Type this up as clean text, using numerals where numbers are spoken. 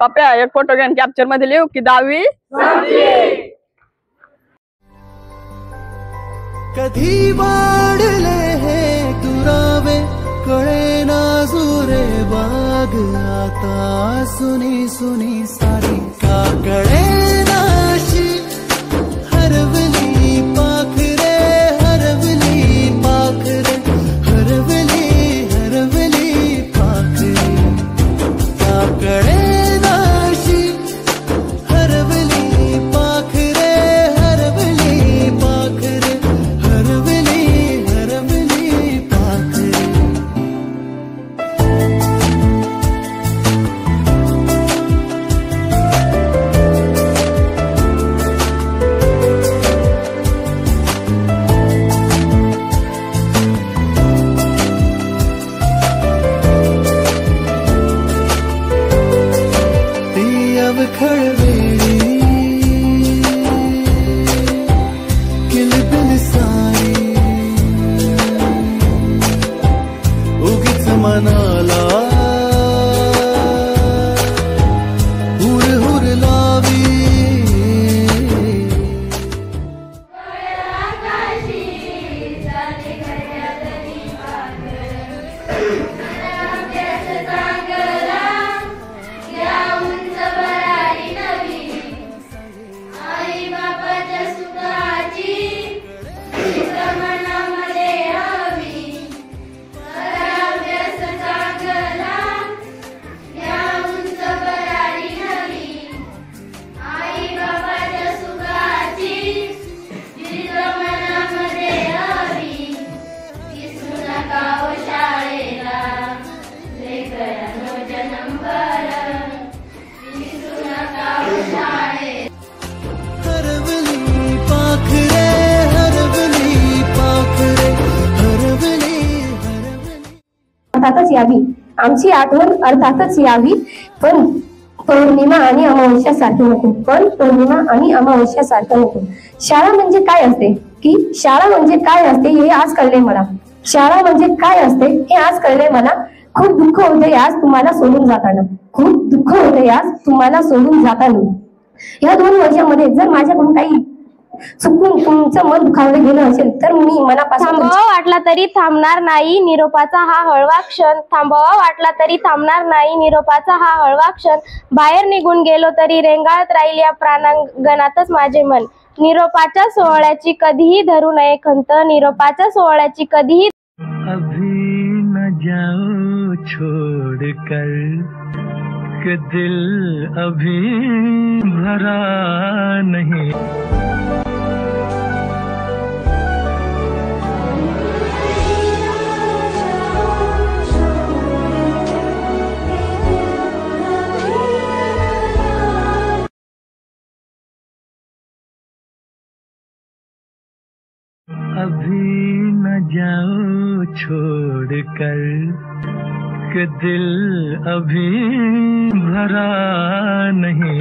पप्या एक फोटो घेऊन कॅप्चर मध्ये लिहू की 10वी कधी वाढले हे दुरावे कळे ना जुरे बाग आता सुनी सुनी सारी का कळे नाशी हरवली पाखरे हरवली पाखरे हरवली हरवली पाखरे का कळे नाशी हरवली पाखरे हरवली पाखरे हरवली हरवली पाखरे ती अवखळवेळी किलबिल सारी उगीच मनाला हुर हुर लावी हरवली पाखरे हरवली पाखरे हरवली हरवली अर्थातच यावी आमची आठवण अर्थातच यावी पण पौर्णिमा आणि अमावस्या सारखं नको पण पौर्णिमा आणि अमावस्या सारखं नको शाळा म्हणजे काय असते की शाळा म्हणजे काय असते हे आज कळले मला शाळा म्हणजे काय असते हे आज कळले मला खूप दुःख होते आज तुम्हाला सोडून जाताना खूप दुःख होते आज तुम्हाला सोडून जाताना या 2 वर्षामध्ये जर माझ्याकडून काही चुकून तुमचं मन दुखावलं गेलं असेल तर मी मनापासून थांबावा वाटला तरी थांबणार नाही निरोपाचा हा हळवा क्षण थांबावा वाटला तरी थांबणार नाही निरोपाचा हा हळवा क्षण बाहेर निघून गेलो तरी रेंगाळत राहील या प्राणांगणातच माझे मन निरोपाच्या सोहळ्याची कधीही धरू नये खंत निरोपाच्या सोहळ्याची कधीही अभी न जाओ छोड़ कर कि दिल अभी भरा नहीं अभी न जाओ छोड़ कर कि दिल अभी भरा नहीं